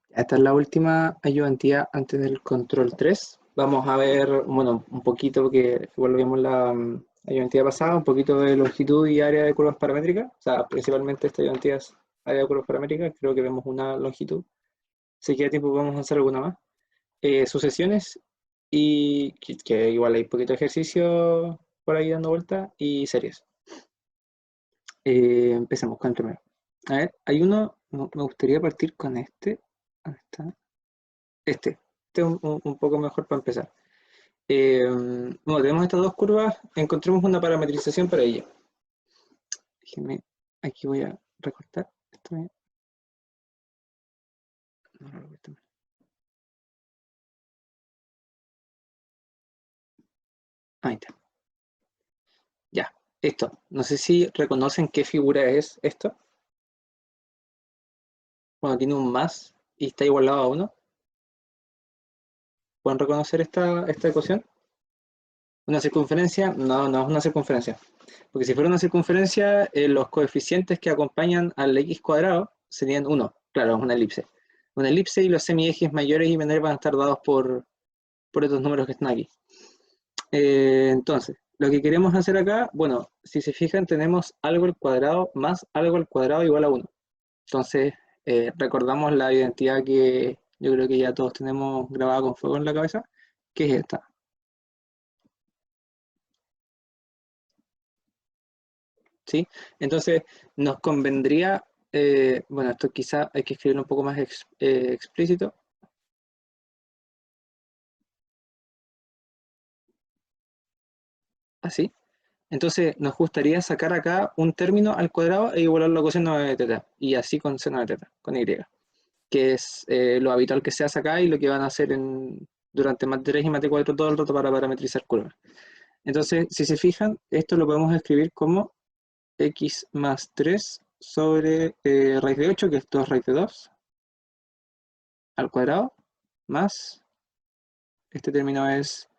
Esta es la última ayudantía antes del control 3. Vamos a ver, bueno, un poquito, porque igual lo vimos la ayudantía pasada, un poquito de longitud y área de curvas paramétricas. O sea, principalmente esta ayudantía es área de curvas paramétricas. Creo que vemos una longitud. Si queda tiempo, vamos a hacer alguna más. Sucesiones y que igual hay poquito ejercicio por ahí dando vuelta y series. Empecemos con el primero. A ver, hay uno, me gustaría partir con este. ¿Dónde está? Este es un poco mejor para empezar. Bueno, tenemos estas dos curvas, encontremos una parametrización para ello. Déjenme, aquí voy a recortar. Ahí está. Ya, esto. No sé si reconocen qué figura es esto. Bueno, tiene un más y está igualado a 1. ¿Pueden reconocer esta ecuación? ¿Una circunferencia? No, no es una circunferencia. Porque si fuera una circunferencia, los coeficientes que acompañan al x cuadrado serían 1. Claro, es una elipse. Una elipse y los semiejes mayores y menores van a estar dados por estos números que están aquí. Entonces, lo que queremos hacer acá, bueno, si se fijan, tenemos algo al cuadrado más algo al cuadrado igual a 1. Entonces, recordamos la identidad que yo creo que ya todos tenemos grabada con fuego en la cabeza, que es esta. ¿Sí? Entonces, nos convendría, bueno, esto quizá hay que escribirlo un poco más explícito. Así. Entonces, nos gustaría sacar acá un término al cuadrado e igualarlo a coseno de teta. Y así con seno de teta, con y. Que es lo habitual que se hace acá y lo que van a hacer durante Mat 3 y Mat 4 todo el rato para parametrizar curvas. Entonces, si se fijan, esto lo podemos escribir como x más 3 sobre raíz de 8, que es 2 raíz de 2, al cuadrado, más, este término es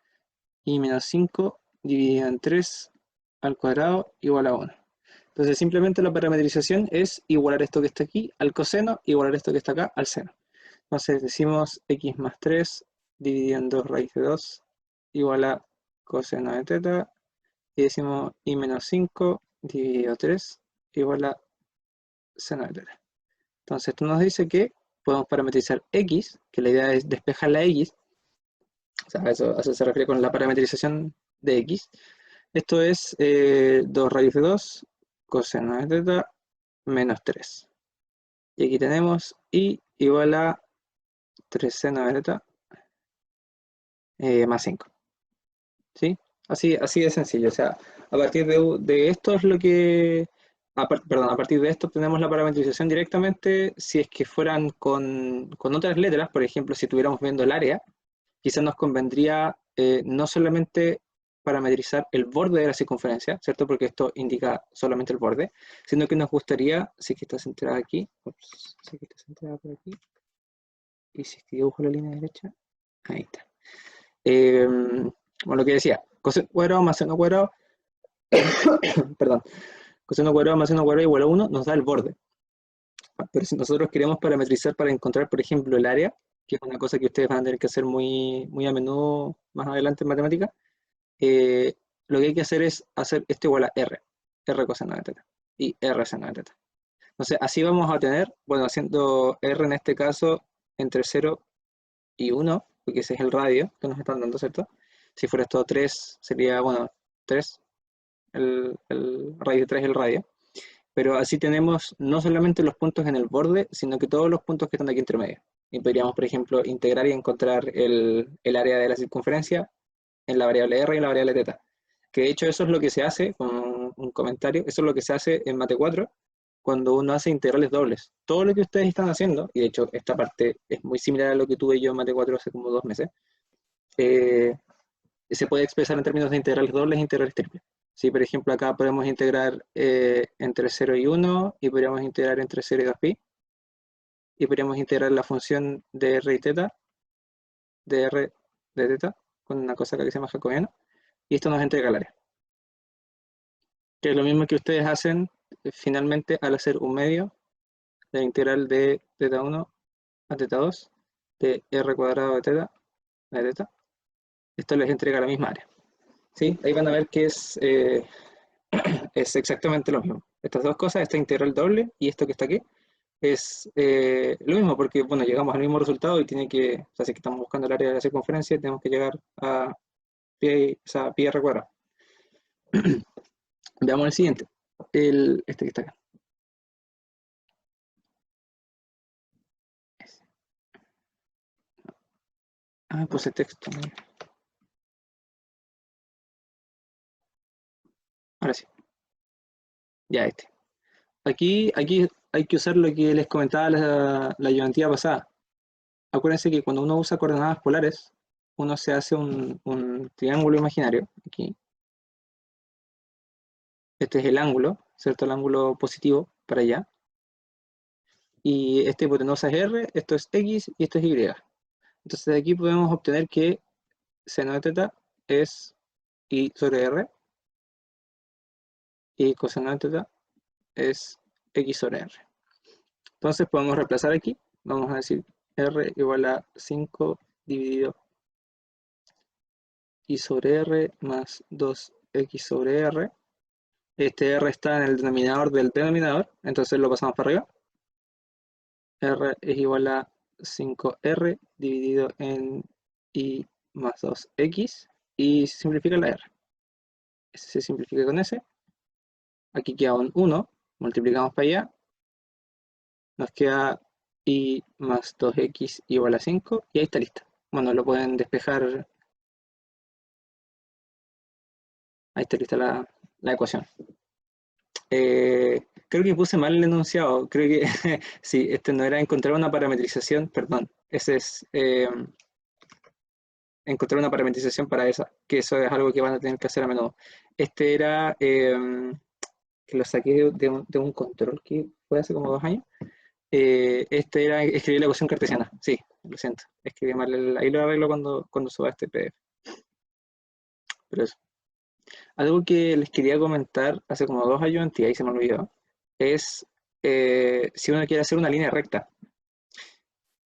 y menos 5 dividido en 3 al cuadrado igual a 1. Entonces simplemente la parametrización es igualar esto que está aquí al coseno, igualar esto que está acá al seno. Entonces decimos x más 3 dividido en 2 raíz de 2 igual a coseno de teta, y decimos y menos 5 dividido 3 igual a seno de teta. Entonces esto nos dice que podemos parametrizar x, que la idea es despejar la x, o sea, eso se refiere con la parametrización de x. Esto es 2 raíz de 2 coseno de teta menos 3. Y aquí tenemos y igual a 3 seno de teta más 5. ¿Sí? Así de sencillo. O sea, a partir de esto es lo que... perdón, a partir de esto tenemos la parametrización directamente. Si es que fueran con otras letras, por ejemplo, si estuviéramos viendo el área, quizás nos convendría no solamente parametrizar el borde de la circunferencia, ¿cierto? Porque esto indica solamente el borde, sino que nos gustaría, si es que está centrada aquí, si es que está centrada por aquí, y si es que dibujo la línea derecha, ahí está. Bueno, lo que decía, coseno cuadrado más seno cuadrado, perdón, coseno cuadrado más seno cuadrado igual a 1 nos da el borde. Pero si nosotros queremos parametrizar para encontrar, por ejemplo, el área, que es una cosa que ustedes van a tener que hacer muy, muy a menudo más adelante en matemática, lo que hay que hacer es hacer esto igual a R coseno de teta, y R seno de teta. Entonces, así vamos a tener, bueno, haciendo R en este caso entre 0 y 1, porque ese es el radio que nos están dando, ¿cierto? Si fuera esto 3, sería, bueno, 3, el raíz de 3 es el radio. Pero así tenemos no solamente los puntos en el borde, sino que todos los puntos que están aquí entre medio. Y podríamos, por ejemplo, integrar y encontrar el área de la circunferencia en la variable r y en la variable θ. Que de hecho eso es lo que se hace, con un comentario, eso es lo que se hace en Mate 4 cuando uno hace integrales dobles. Todo lo que ustedes están haciendo, y de hecho esta parte es muy similar a lo que tuve yo en Mate 4 hace como 2 meses, se puede expresar en términos de integrales dobles e integrales triples. Si, por ejemplo, acá podemos integrar entre 0 y 1, y podríamos integrar entre 0 y 2pi, y podríamos integrar la función de r y θ, de r de θ, con una cosa que se llama jacobiano, y esto nos entrega el área. Que es lo mismo que ustedes hacen finalmente al hacer un medio de la integral de θ1 a teta 2 de r cuadrado de teta. Esto les entrega la misma área. ¿Sí? Ahí van a ver que es exactamente lo mismo. Estas dos cosas, esta integral doble y esto que está aquí, es lo mismo, porque bueno, llegamos al mismo resultado y tiene que, o sea, si estamos buscando el área de la circunferencia, tenemos que llegar a pi, o sea, pi r cuadrado. Veamos el siguiente, este que está acá. Ah, puse texto. Ahora sí, ya este. Aquí hay que usar lo que les comentaba la ayudantía pasada. Acuérdense que cuando uno usa coordenadas polares, uno se hace un triángulo imaginario. Aquí. Este es el ángulo, ¿cierto? El ángulo positivo para allá. Y esta hipotenusa es R, esto es X y esto es Y. Entonces de aquí podemos obtener que seno de teta es I sobre R y coseno de teta es X sobre R. Entonces podemos reemplazar aquí. Vamos a decir R igual a 5 dividido I sobre R más 2X sobre R. Este R está en el denominador del denominador, entonces lo pasamos para arriba. R es igual a 5R dividido en I más 2X y se simplifica la R. S se simplifica con S. Aquí queda un 1, multiplicamos para allá. Nos queda I más 2X igual a 5 y ahí está lista. Bueno, lo pueden despejar. Ahí está lista la ecuación. Creo que puse mal el enunciado. Creo que sí, este no era encontrar una parametrización, perdón. Ese es encontrar una parametrización para esa, que eso es algo que van a tener que hacer a menudo. Este era que lo saqué de un control que fue hace como 2 años. Este era escribir la ecuación cartesiana. Sí, lo siento. Escribí mal. Ahí lo arreglo cuando suba este PDF. Pero eso. Algo que les quería comentar hace como 2 años antes, ahí se me olvidó, es si uno quiere hacer una línea recta.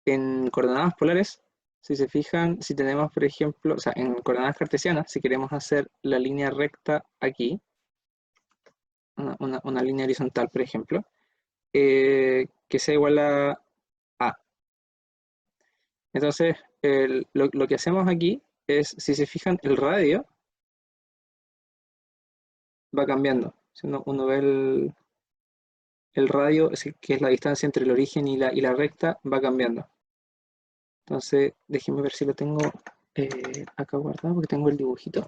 En coordenadas polares, si se fijan, si tenemos, por ejemplo, o sea, en coordenadas cartesianas, si queremos hacer la línea recta aquí, una línea horizontal, por ejemplo, que sea igual a A. Entonces, lo que hacemos aquí es, si se fijan, el radio va cambiando. Si uno ve el radio, que es la distancia entre el origen y la recta, va cambiando. Entonces, déjenme ver si lo tengo acá guardado, porque tengo el dibujito.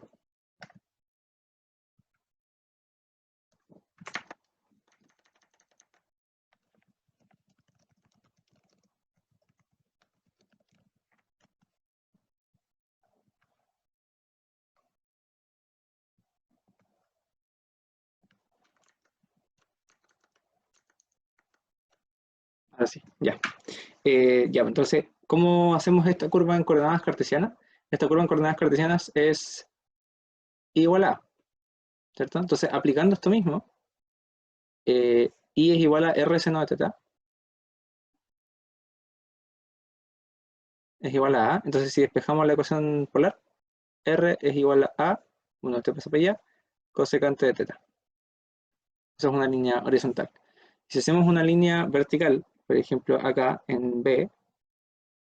Ahora sí, ya. Ya, entonces, ¿cómo hacemos esta curva en coordenadas cartesianas? Esta curva en coordenadas cartesianas es igual a, ¿cierto? Entonces, aplicando esto mismo, I es igual a R seno de teta, es igual a A. Entonces, si despejamos la ecuación polar, R es igual a A, bueno, esto pasa para allá, cosecante de teta. Esa es una línea horizontal. Si hacemos una línea vertical, por ejemplo, acá en B,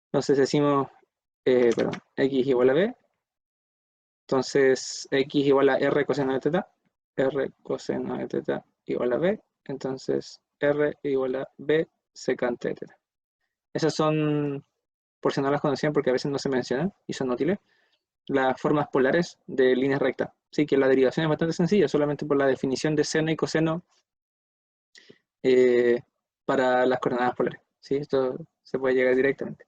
entonces decimos, perdón, X igual a B, entonces X igual a R coseno de teta, R coseno de teta igual a B, entonces R igual a B secante de teta. Esas son, por si no las conocían porque a veces no se mencionan y son útiles, las formas polares de líneas rectas. Así que la derivación es bastante sencilla, solamente por la definición de seno y coseno eh, para las coordenadas polares. ¿Sí? Esto se puede llegar directamente.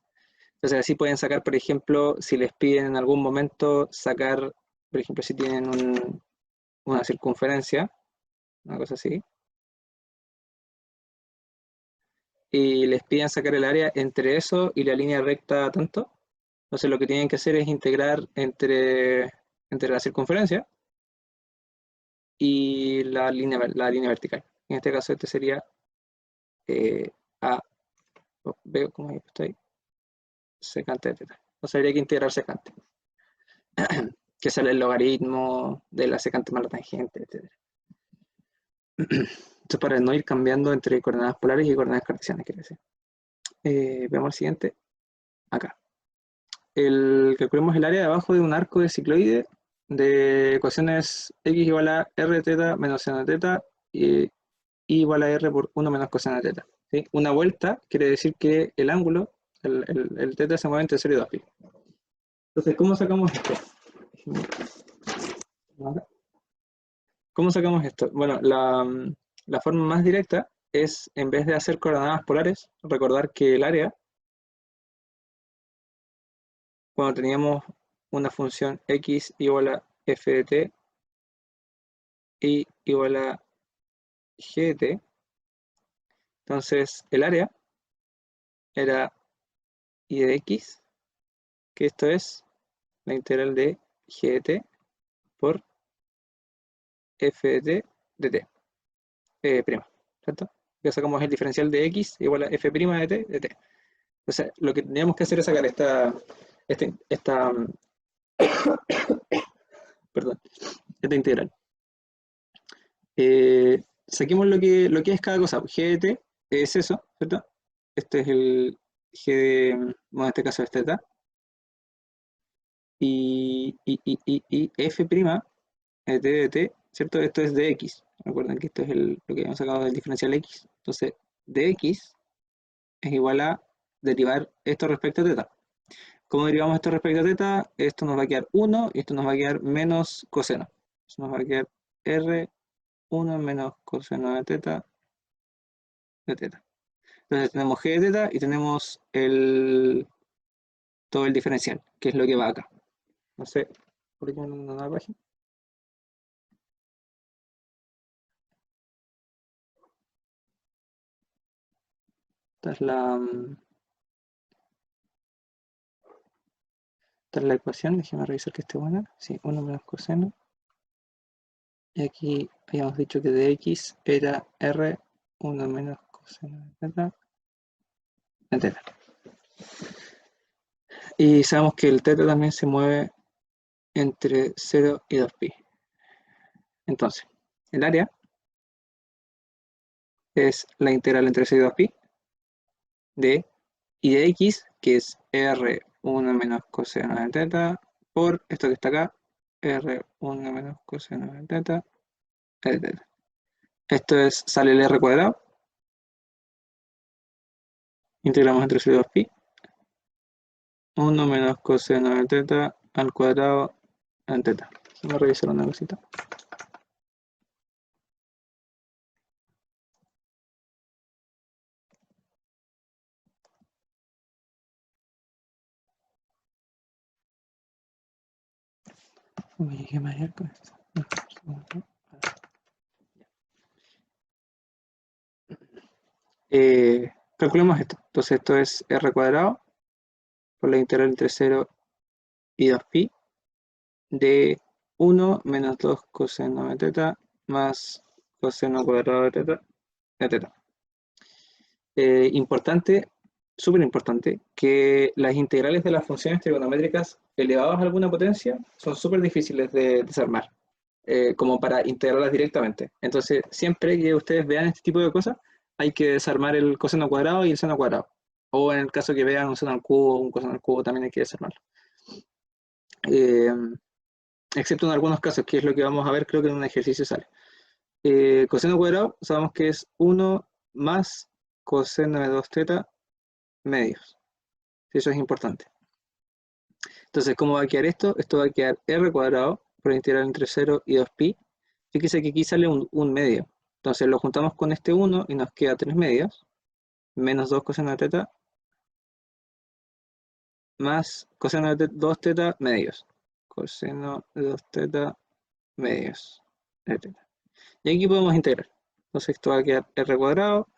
Entonces así pueden sacar, por ejemplo, si les piden en algún momento sacar, por ejemplo, si tienen una circunferencia, una cosa así, y les piden sacar el área entre eso y la línea recta tanto, entonces lo que tienen que hacer es integrar entre la circunferencia y la línea vertical. En este caso este sería A, B, ¿cómo he puesto ahí? secante de teta. O sea, habría que integrar secante. Que sale el logaritmo de la secante más la tangente, etc. Esto es para no ir cambiando entre coordenadas polares y coordenadas cartesianas, quiere decir. Veamos el siguiente. Acá. Calculemos el área de abajo de un arco de cicloide de ecuaciones x igual a r teta menos seno de teta y igual a r por 1 menos coseno de teta. ¿Sí? Una vuelta quiere decir que el ángulo, el teta se mueve entre 0 y 2pi. Entonces, ¿cómo sacamos esto? ¿Cómo sacamos esto? Bueno, la forma más directa es, en vez de hacer coordenadas polares, recordar que el área, cuando teníamos una función x igual a f de t y igual a g de t, entonces el área era y de x, que esto es la integral de g de t por f de t de t, prima, ¿cierto? Ya sacamos el diferencial de x igual a f' de t de t. O sea, lo que teníamos que hacer es sacar perdón, esta integral. Saquemos lo que es cada cosa. G de t es eso, ¿cierto? Este es el g de, bueno, en este caso es teta. Y f' de t de t, ¿cierto? Esto es de x. Recuerden que esto es lo que hemos sacado del diferencial x. Entonces, de x es igual a derivar esto respecto a teta. ¿Cómo derivamos esto respecto a teta? Esto nos va a quedar 1 y esto nos va a quedar menos coseno. Esto nos va a quedar r1 menos coseno de teta de teta. Entonces tenemos g de teta y tenemos todo el diferencial, que es lo que va acá. No sé, ¿por qué no da la página? Esta es la ecuación, déjame revisar que esté buena. Sí, 1 menos coseno. Y aquí habíamos dicho que de x era r 1 menos coseno de teta. Y sabemos que el teta también se mueve entre 0 y 2pi. Entonces, el área es la integral entre 0 y 2pi de y de x, que es r1 menos coseno de teta, por esto que está acá, r1 menos coseno de teta, de teta. Esto sale el r cuadrado, integramos entre 0 y 2pi, 1 menos coseno de teta al cuadrado en teta. Vamos a revisar una cosita. Uy, qué marear con esto. Calculemos esto. Entonces esto es r cuadrado por la integral entre 0 y 2pi de 1 menos 2 coseno de teta más coseno cuadrado de teta. Importante, súper importante, que las integrales de las funciones trigonométricas elevadas a alguna potencia son súper difíciles de desarmar, como para integrarlas directamente. Entonces, siempre que ustedes vean este tipo de cosas, hay que desarmar el coseno cuadrado y el seno cuadrado. O en el caso que vean un seno al cubo o un coseno al cubo, también hay que desarmarlo. Excepto en algunos casos, que es lo que vamos a ver, creo que en un ejercicio sale. Coseno cuadrado, sabemos que es 1 más coseno de 2 teta medios. Eso es importante. Entonces, ¿cómo va a quedar esto? Esto va a quedar r cuadrado por la integral entre 0 y 2pi. Fíjese que aquí sale un medio. Entonces lo juntamos con este 1 y nos queda 3 medios, menos 2 coseno de teta, más coseno de 2 teta medios. Coseno de 2 teta medios de teta. Y aquí podemos integrar. Entonces esto va a quedar r cuadrado,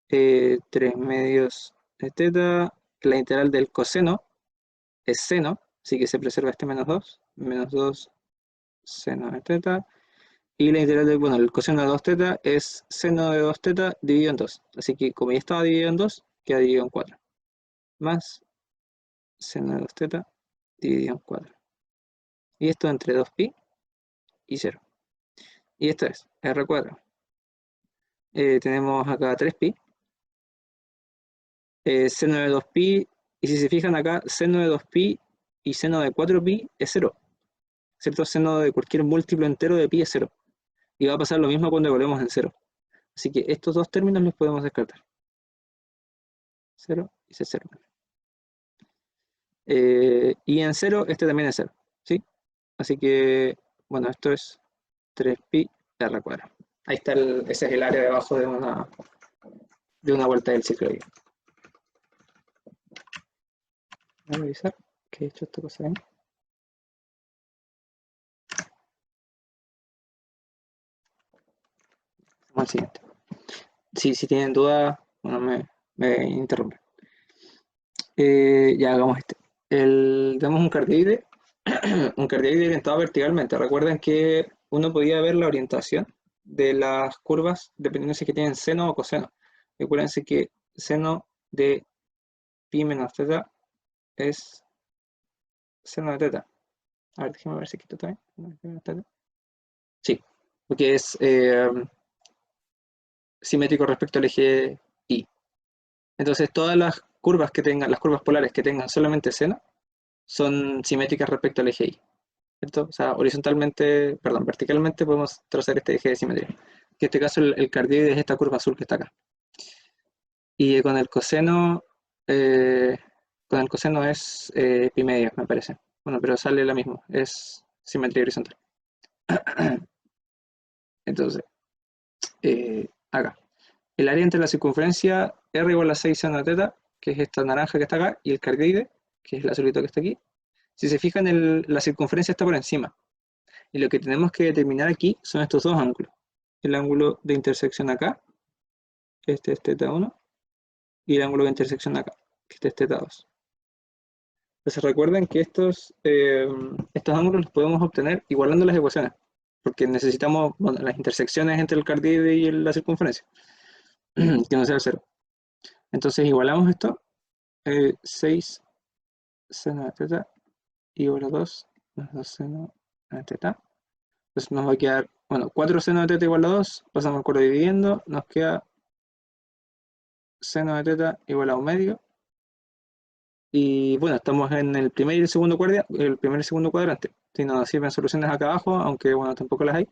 3 medios de teta, la integral del coseno es seno, así que se preserva este menos 2 seno de teta, y la integral del, bueno, el coseno de 2 teta es seno de 2 teta dividido en 2, así que como ya estaba dividido en 2, queda dividido en 4. más seno de 2 teta dividido en 4. Y esto entre 2pi y 0. Y esto es r cuadrado. Tenemos acá 3pi. Seno de 2pi. Y si se fijan acá, seno de 2pi y seno de 4pi es 0. ¿Cierto? Seno de cualquier múltiplo entero de pi es 0. Y va a pasar lo mismo cuando evaluemos en 0. Así que estos dos términos los podemos descartar. 0 y C0. Y en 0, este también es 0. ¿Sí? Así que, bueno, esto es 3pi r cuadrado. Ahí está, ese es el área debajo de una vuelta del ciclo. Voy a revisar que he hecho esta cosa bien. Vamos al siguiente. Si tienen dudas, bueno, me interrumpen. Ya hagamos este. Damos un cardioide, un cardioide orientado verticalmente. Recuerden que uno podía ver la orientación de las curvas dependiendo si que tienen seno o coseno. Recuérdense que seno de pi menos teta es seno de teta. A ver, déjame ver si quito también. Sí, porque es simétrico respecto al eje Y. Entonces todas las curvas que tengan, las curvas polares que tengan solamente seno, son simétricas respecto al eje Y. ¿Cierto? O sea, horizontalmente, perdón, verticalmente podemos trazar este eje de simetría. Que en este caso el cardioide es esta curva azul que está acá. Y con el coseno es pi medio, me parece. Bueno, pero sale la misma, es simetría horizontal. Entonces, acá. El área entre la circunferencia r igual a 6 seno de teta, que es esta naranja que está acá, y el cardioide, que es el azulito que está aquí. Si se fijan, la circunferencia está por encima. Y lo que tenemos que determinar aquí son estos dos ángulos. El ángulo de intersección acá, que este es teta 1, y el ángulo de intersección acá, que este es teta 2. Entonces recuerden que estos ángulos los podemos obtener igualando las ecuaciones, porque necesitamos las intersecciones entre el cardioide y la circunferencia, que no sea 0. Entonces igualamos esto, 6 seno de teta igual a 2 más 2 seno de teta. Entonces nos va a quedar, bueno, 4 seno de teta igual a 2, pasamos el 4 dividiendo, nos queda seno de teta igual a 1 medio. Y bueno, estamos en el primer y el segundo cuadrante. Si nos sirven soluciones acá abajo, aunque bueno, tampoco las hay.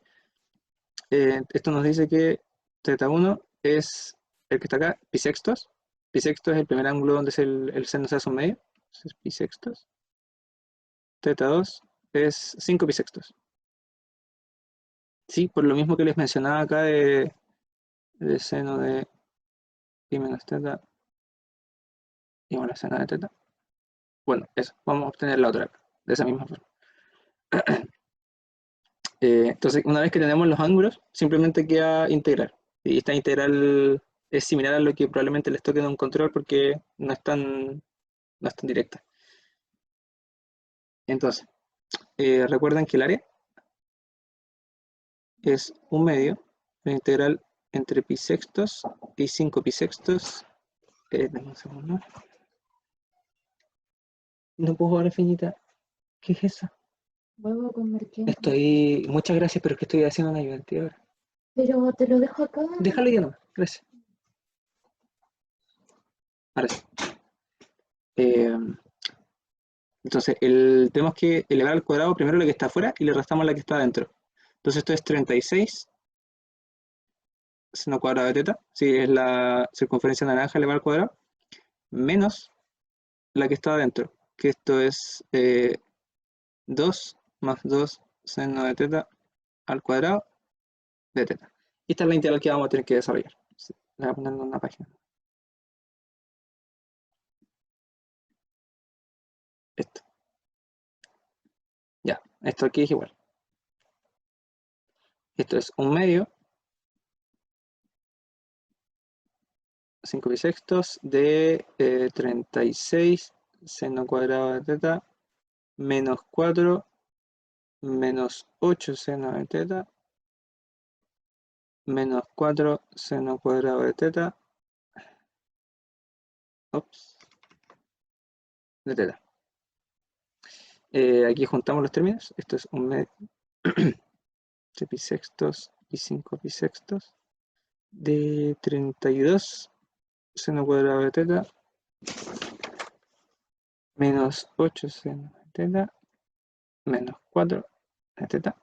Esto nos dice que teta 1 es el que está acá, pi sextos. Pi sextos es el primer ángulo donde el seno se hace un medio. Entonces pi sextos. Teta 2 es 5 pi sextos. Sí, por lo mismo que les mencionaba acá de seno de pi menos teta igual a seno de teta. Bueno, eso, vamos a obtener la otra de esa misma forma. Entonces, una vez que tenemos los ángulos, simplemente queda integrar. Y esta integral es similar a lo que probablemente les toque en un control porque no es tan directa. Entonces, recuerden que el área es 1 medio, la integral entre pi sextos y 5 pi sextos. Dame un segundo. No puedo jugar finita. ¿Qué es eso? Huevo con merquén. Muchas gracias, pero es que estoy haciendo una ayudantía ahora. Pero te lo dejo acá. Déjalo ya no, gracias. Ahora sí. Entonces, tenemos que elevar al cuadrado primero la que está afuera y le restamos la que está adentro. Entonces esto es 36 seno cuadrado de teta, si es la circunferencia naranja elevada al cuadrado, menos la que está adentro, que esto es 2 más 2 seno de teta al cuadrado de teta. Y esta es la integral que vamos a tener que desarrollar. La voy a poner en una página. Esto. Ya, esto aquí es igual. Esto es 1 medio 5 pi sextos de 36 seno cuadrado de teta menos 4 menos 8 seno de teta menos 4 seno cuadrado de teta. Ups. de teta. Aquí juntamos los términos. Esto es un medio de pi sextos y 5 pi sextos de 32 seno cuadrado de teta menos 8 seno de teta menos 4 de teta.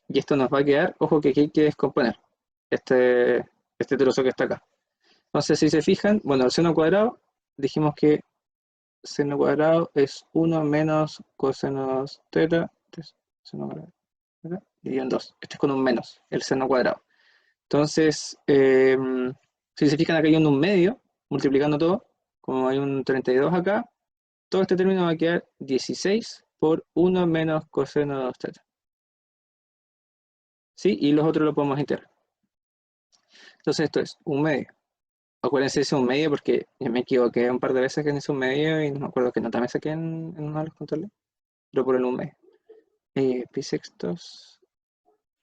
Y esto nos va a quedar, ojo que aquí hay que descomponer este trozo que está acá. Entonces, si se fijan, bueno, el seno cuadrado, dijimos que seno cuadrado es 1 menos coseno teta, seno cuadrado, teta, dividido en 2. Este es con un menos, el seno cuadrado. Entonces, si se fijan, acá hay un medio, multiplicando todo, como hay un 32 acá, todo este término va a quedar 16 por 1 menos coseno de 2 teta. ¿Sí? Y los otros lo podemos integrar. Entonces esto es un medio. Acuérdense de ese un medio porque yo me equivoqué un par de veces en ese un medio y no me acuerdo qué nota me saqué en uno de los controles. Pero por el un medio. Pi sextos,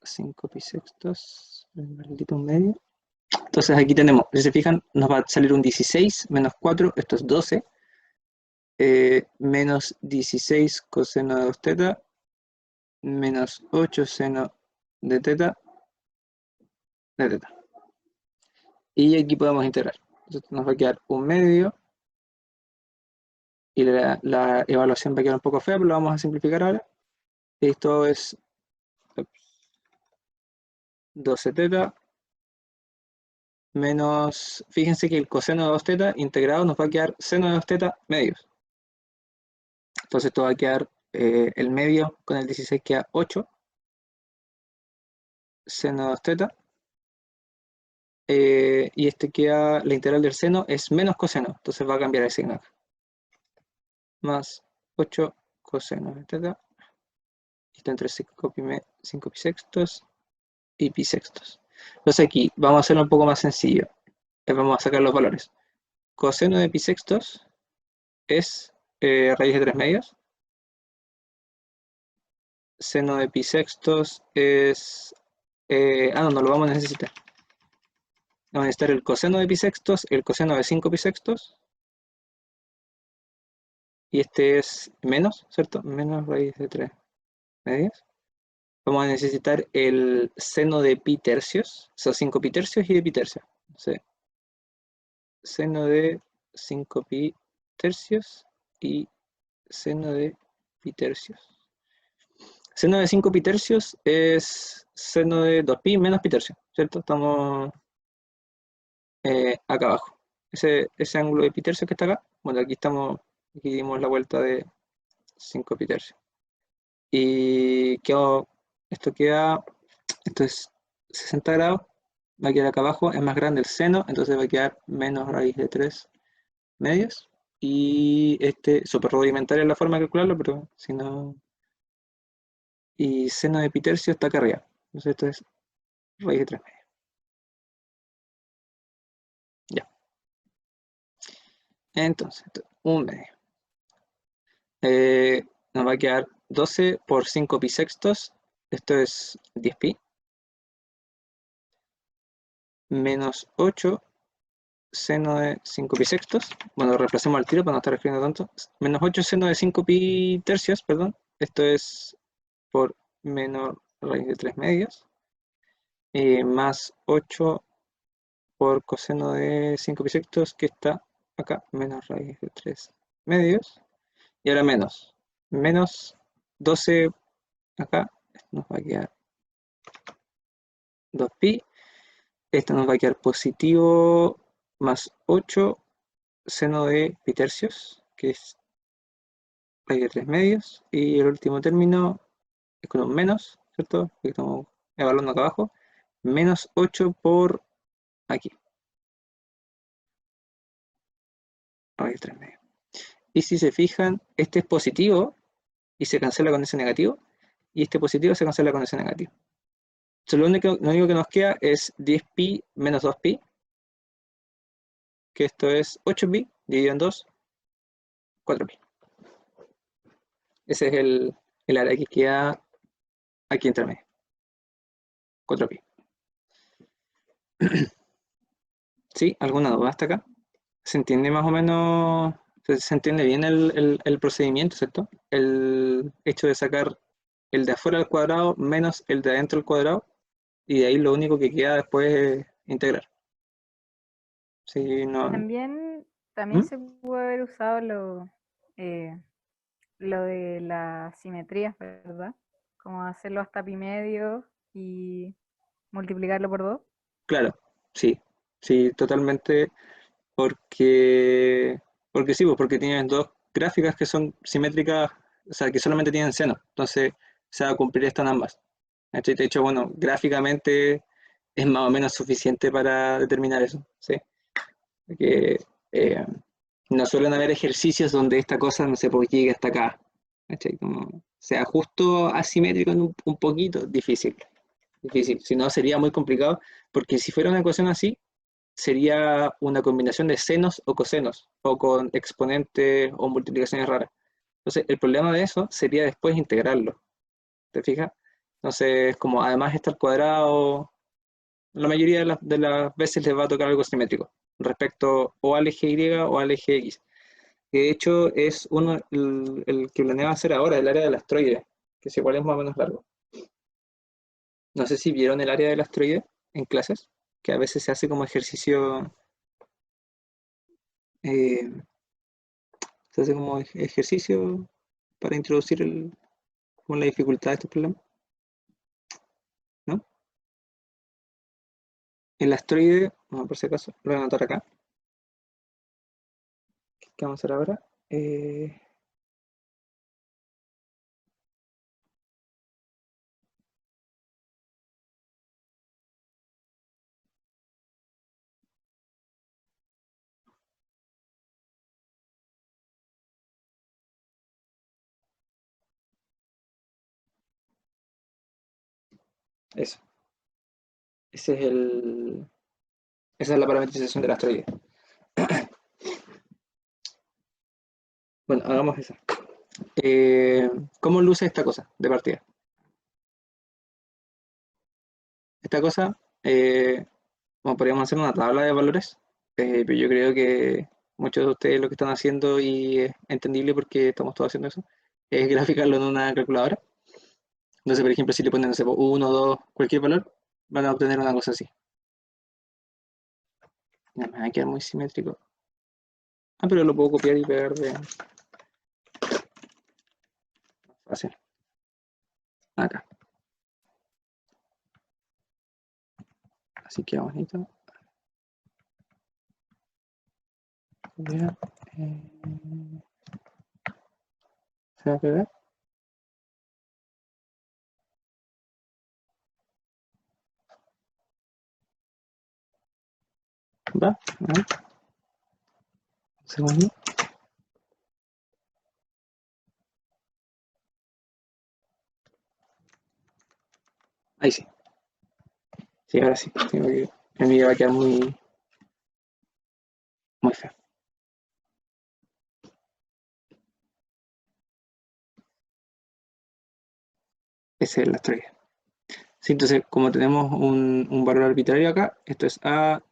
5 pi sextos, el maldito un medio. Entonces aquí tenemos, si se fijan, nos va a salir un 16 menos 4, esto es 12. Menos 16 coseno de 2 teta, menos 8 seno de teta, de teta. Y aquí podemos integrar. Entonces nos va a quedar un medio. Y la evaluación va a quedar un poco fea, pero lo vamos a simplificar ahora. Esto es 12 teta menos, fíjense que el coseno de 2 teta integrado nos va a quedar seno de 2 teta medios. Entonces esto va a quedar el medio con el 16 queda 8 seno de 2 teta. Y este queda, la integral del seno es menos coseno, entonces va a cambiar el signo acá. Más 8 coseno de teta. Está entre 5 pi sextos y pi sextos. Entonces aquí vamos a hacerlo un poco más sencillo. Vamos a sacar los valores. Coseno de pi sextos es raíz de 3 medios. Seno de pi sextos es... no lo vamos a necesitar. Vamos a necesitar el coseno de pi sextos, el coseno de 5 pi sextos. Y este es menos, ¿cierto? Menos raíz de 3 medios. Vamos a necesitar el seno de pi tercios, o sea, 5 pi tercios y de pi tercios. Entonces, seno de 5 pi tercios y seno de pi tercios. Seno de 5 pi tercios es seno de 2pi menos pi tercio, ¿cierto? Estamos acá abajo. Ese ángulo de pi tercio que está acá, bueno, aquí dimos la vuelta de 5 pi tercio. Y esto es 60 grados, va a quedar acá abajo, es más grande el seno, entonces va a quedar menos raíz de 3 medios. Y súper rudimentaria la forma de calcularlo, pero si no... Y seno de pi tercio está acá arriba. Entonces esto es raíz de 3 medios. Ya. Entonces, un medio. Nos va a quedar 12 por 5 pi sextos. Esto es 10 pi. Menos 8 seno de 5 pi sextos. Bueno, reemplacemos al tiro para no estar escribiendo tanto. Menos 8 seno de 5 pi tercios, perdón. Esto es por menos raíz de 3 medios. Más 8 por coseno de 5 pi sextos, que está acá, menos raíz de 3 medios. Y ahora menos 12 acá, esto nos va a quedar 2pi. Esto nos va a quedar positivo más 8 seno de pi tercios, que es raíz de 3 medios. Y el último término es con un menos, ¿cierto? Que estamos evaluando acá abajo. Menos 8 por aquí. Raíz de 3 medios. Y si se fijan, este es positivo y se cancela con ese negativo. Y este positivo se cancela con ese negativo. Entonces, lo único que nos queda es 10pi menos 2pi, que esto es 8pi dividido en 2, 4pi. Ese es el área que queda aquí entre medio. 4pi. ¿Sí? ¿Alguna duda hasta acá? ¿Se entiende más o menos Entonces, se entiende bien el procedimiento, ¿cierto? El hecho de sacar el de afuera al cuadrado menos el de adentro al cuadrado, y de ahí lo único que queda después es integrar. Si no, También ¿Mm? se puede haber usado eh, lo de las simetrías, ¿verdad? Como hacerlo hasta pi medio y multiplicarlo por 2. Claro, sí, sí, totalmente, porque sí, pues porque tienes dos gráficas que son simétricas, o sea, que solamente tienen seno, entonces se va a cumplir estas ambas. ¿Cachai? De hecho, bueno, gráficamente es más o menos suficiente para determinar eso, ¿sí? Porque eh, no suelen haber ejercicios donde esta cosa, no sé, pues llegue hasta acá, ¿cachai? Como sea justo asimétrico en un poquito, difícil, difícil. Si no, sería muy complicado, porque si fuera una ecuación así, sería una combinación de senos o cosenos, o con exponentes o multiplicaciones raras. Entonces, el problema de eso sería después integrarlo, ¿te fijas? Entonces, como además está el cuadrado, la mayoría de las veces les va a tocar algo simétrico, respecto o al eje Y o al eje X. Que de hecho es el que planeaba hacer ahora, el área del asteroide, que es igual es más o menos largo. No sé si vieron el área del asteroide en clases, que a veces se hace como ejercicio, eh, se hace como ejercicio para introducir como la dificultad de estos problemas, ¿no? El asteroide, bueno, por si acaso, lo voy a anotar acá. ¿Qué vamos a hacer ahora? Eso. Ese es esa es la parametrización del asteroide. Bueno, hagamos eso. ¿Cómo luce esta cosa de partida? Esta cosa, bueno, podríamos hacer una tabla de valores, pero yo creo que muchos de ustedes lo que están haciendo, y es entendible porque estamos todos haciendo eso, es graficarlo en una calculadora. Entonces, por ejemplo, si le ponen, no sé, 1, 2, cualquier valor, van a obtener una cosa así. No, me va a quedar muy simétrico. Ah, pero lo puedo copiar y pegar de fácil. Acá. Así queda bonito. Ya, ¿se va a pegar? ¿Va? A ver, un segundo. Ahí sí. Sí, ahora sí. Tengo que, el video va a quedar muy, muy feo. Ese es la estrella. Sí, entonces, como tenemos un valor arbitrario acá, esto es A,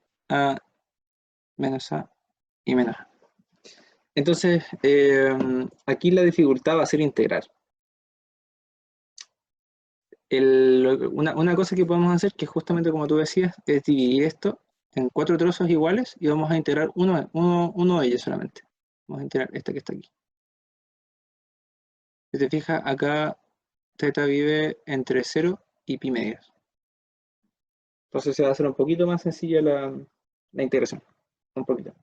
menos A y menos A. Entonces, aquí la dificultad va a ser integrar. Una cosa que podemos hacer, que justamente como tú decías, es dividir esto en 4 trozos iguales y vamos a integrar uno de ellos solamente. Vamos a integrar este que está aquí. Si te fijas, acá θ vive entre 0 y pi medios. Entonces se va a hacer un poquito más sencilla la integración. Un poquito.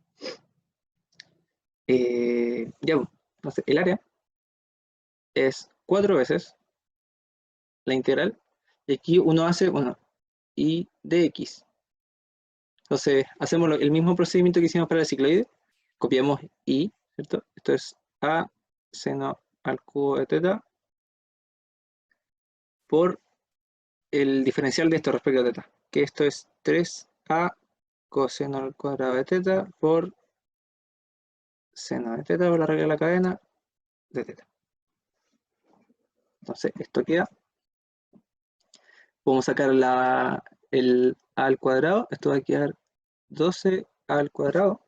Ya, bueno, entonces el área es 4 veces la integral, y aquí uno hace, bueno, y de x. Entonces hacemos el mismo procedimiento que hicimos para el cicloide, copiamos y, ¿cierto? Esto es a seno al cubo de teta por el diferencial de esto respecto a teta, que esto es 3a coseno al cuadrado de teta por seno de teta por la regla de la cadena de teta. Entonces esto queda, podemos sacar el a al cuadrado, esto va a quedar 12 al cuadrado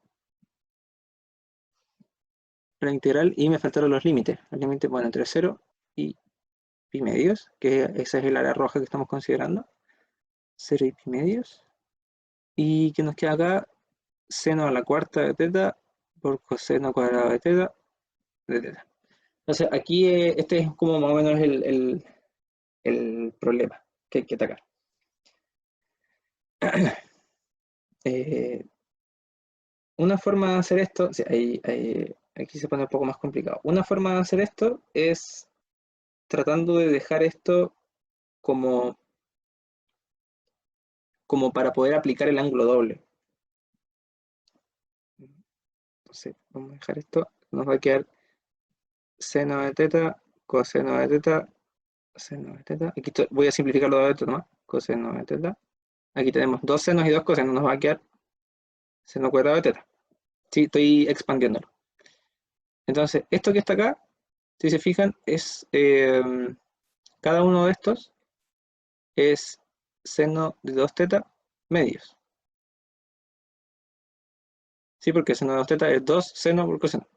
la integral y me faltaron los límites. Los límites, bueno, entre 0 y pi medios, que esa es el área roja que estamos considerando. 0 y pi medios. Y que nos queda acá, seno a la cuarta de teta por coseno cuadrado de teta de teta. Entonces aquí este es como más o menos el problema que hay que atacar. Una forma de hacer esto, sí, aquí se pone un poco más complicado. Una forma de hacer esto es tratando de dejar esto como, como para poder aplicar el ángulo doble. Entonces, vamos a dejar esto, nos va a quedar seno de teta, coseno de teta, seno de teta. Aquí voy a simplificarlo de esto nomás, coseno de teta. Aquí tenemos dos senos y dos cosenos, nos va a quedar seno cuadrado de teta. Sí, estoy expandiéndolo. Entonces, esto que está acá, si se fijan, es cada uno de estos es seno de 2 teta medios. Sí, porque seno de 2 teta es 2 seno por coseno.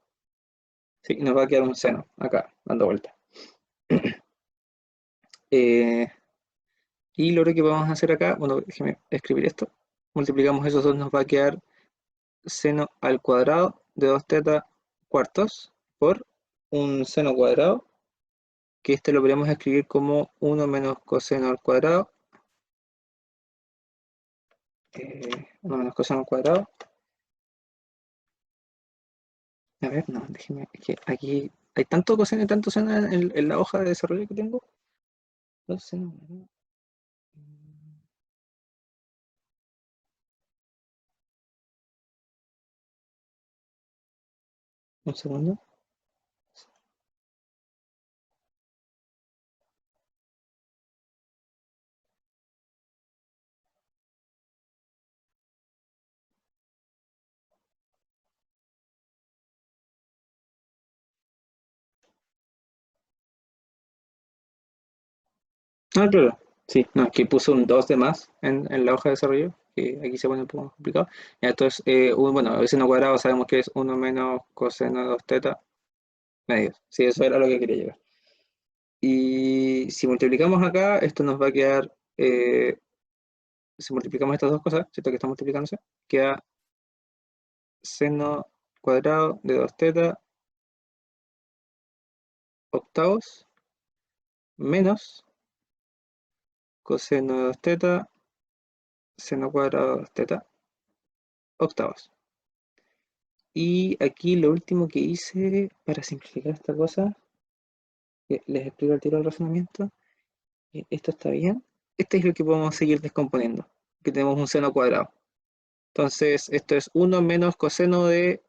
Sí, y nos va a quedar un seno acá, dando vuelta. Y lo que vamos a hacer acá, bueno, déjeme escribir esto. Multiplicamos esos dos, nos va a quedar seno al cuadrado de 2 teta cuartos por un seno cuadrado, que este lo podríamos escribir como 1 menos coseno al cuadrado. 1 menos coseno al cuadrado. A ver, no, déjeme, es que aquí hay tanto coseno y tanto seno en la hoja de desarrollo que tengo. Dos senos, ¿no? Un segundo. Ah, claro. Sí, no, aquí puse un 2 de más en la hoja de desarrollo, que aquí se pone un poco más complicado. Ya, entonces, bueno, el seno cuadrado sabemos que es 1 menos coseno de 2 teta medios. Sí, eso era lo que quería llegar. Y si multiplicamos acá, esto nos va a quedar, si multiplicamos estas dos cosas, ¿cierto? Que están multiplicándose, queda seno cuadrado de 2 teta octavos menos coseno de 2 teta seno cuadrado de 2 teta octavos. Y aquí lo último que hice para simplificar esta cosa, que les explico al tiro el razonamiento, esto está bien. Este es el que podemos seguir descomponiendo, que tenemos un seno cuadrado. Entonces, esto es 1 menos coseno de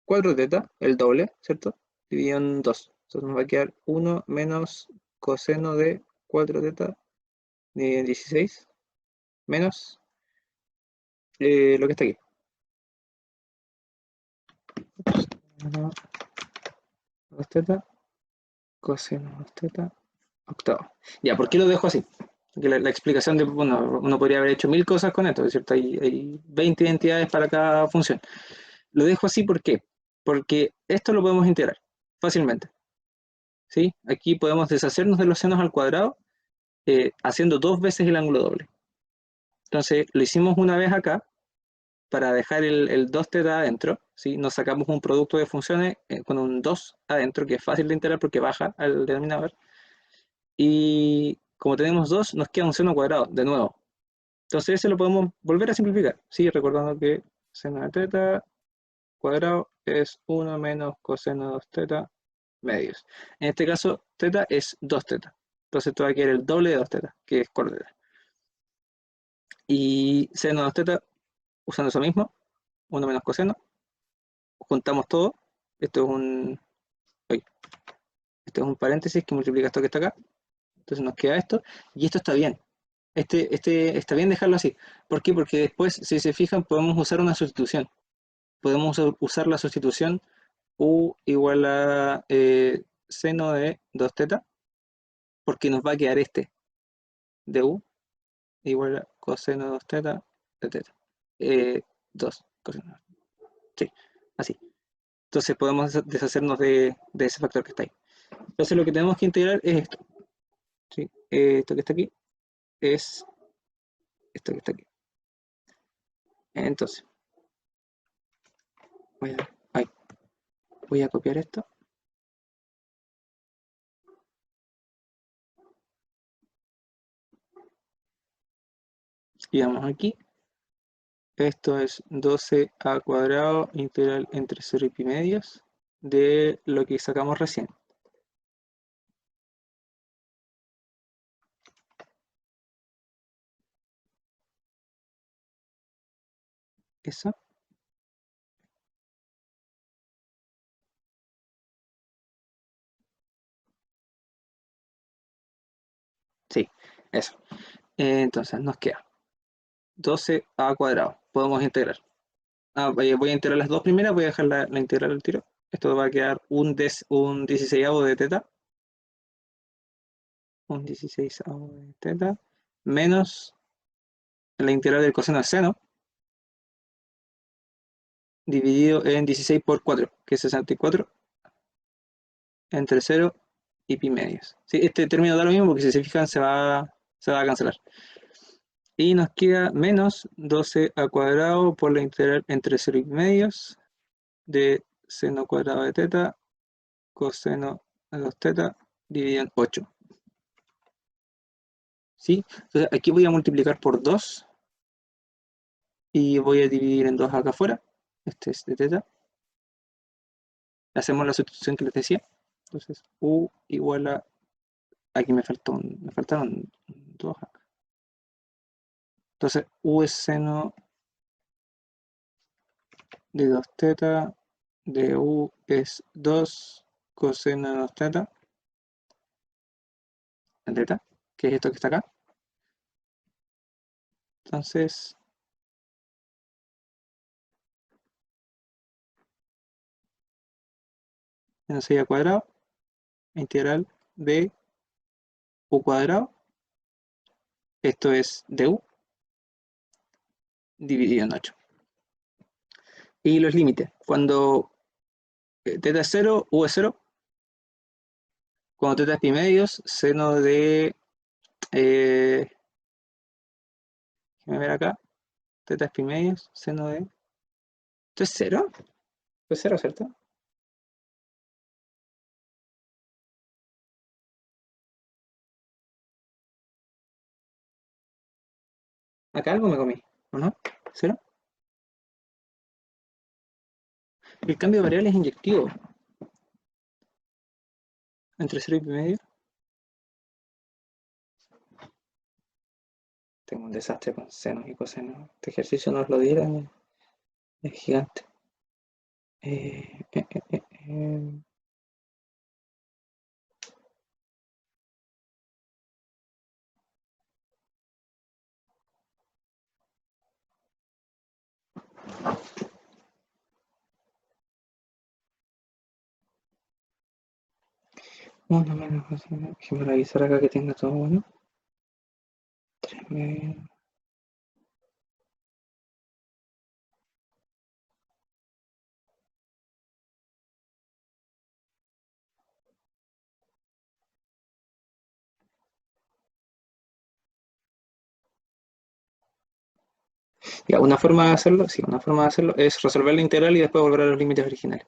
4 teta, el doble, ¿cierto? Dividido en 2. Entonces nos va a quedar 1 menos coseno de 4 teta dividido en 16, menos lo que está aquí. 2 teta, coseno 2 teta, octavo. Ya, ¿por qué lo dejo así? Porque la explicación de, bueno, uno podría haber hecho 1000 cosas con esto, ¿es cierto? Hay 20 identidades para cada función. Lo dejo así, ¿por qué? Porque esto lo podemos integrar fácilmente, ¿sí? Aquí podemos deshacernos de los senos al cuadrado haciendo dos veces el ángulo doble. Entonces, lo hicimos una vez acá para dejar el 2 teta adentro, ¿sí? Nos sacamos un producto de funciones con un 2 adentro, que es fácil de integrar porque baja al denominador. Y como tenemos 2, nos queda un seno cuadrado, de nuevo. Entonces ese lo podemos volver a simplificar, ¿sí? Recordando que seno de teta cuadrado es 1 menos coseno de 2 teta medios. En este caso, teta es 2 teta. Entonces esto va a quedar el doble de 2 teta, que es 4 teta. Y seno de 2 teta, usando eso mismo, 1 menos coseno, juntamos todo. Esto es un, oye, esto es un paréntesis que multiplica esto que está acá. Entonces nos queda esto, y esto está bien. Este está bien dejarlo así. ¿Por qué? Porque después, si se fijan, podemos usar una sustitución. Podemos usar la sustitución u igual a seno de 2 teta, porque nos va a quedar este de u igual a coseno de 2 teta de teta. 2 coseno. Sí, así. Entonces podemos deshacernos de ese factor que está ahí. Entonces lo que tenemos que integrar es esto. ¿Sí? Esto que está aquí es esto que está aquí. Entonces, voy a copiar esto. Y vamos aquí. Esto es 12a² integral entre 0 y pi medios de lo que sacamos recién. Eso. Sí, eso. Entonces nos queda 12a². Podemos integrar. Voy a integrar las dos primeras, voy a dejar la integral al tiro. Esto va a quedar un 16avo de teta. Un 16avo de teta. Menos la integral del coseno de seno. Dividido en 16 por 4, que es 64. Entre 0 y pi medios. Sí, este término da lo mismo porque si se fijan se va a cancelar. Y nos queda menos 12a² por la integral entre 0 y pi medios de seno cuadrado de teta coseno de 2 teta dividido en 8. ¿Sí? Entonces aquí voy a multiplicar por 2 y voy a dividir en 2 acá afuera. Este es de teta. Hacemos la sustitución que les decía. Entonces u igual a... Aquí me faltaron 2 acá. Entonces u es seno de 2 teta de u es 2 coseno de 2 teta en teta, que es esto que está acá. Entonces, menos 6a², integral de u², esto es de u, dividido en 8. Y los límites, cuando teta es 0, u es 0. Cuando teta es pi medios, seno de... déjame ver acá. Teta es pi medios, seno de... ¿Esto es 0? ¿Esto es 0, cierto? Acá algo me comí, ¿o no? ¿0? El cambio de variable es inyectivo. Entre 0 y pi medio. Tengo un desastre con senos y cosenos. Este ejercicio nos lo dieran, es gigante. Eh, eh, eh, eh, eh. Uno menos coseno. Déjame revisar acá que tenga todo bueno. 3 medios. Ya, una forma de hacerlo, sí, una forma de hacerlo es resolver la integral y después volver a los límites originales.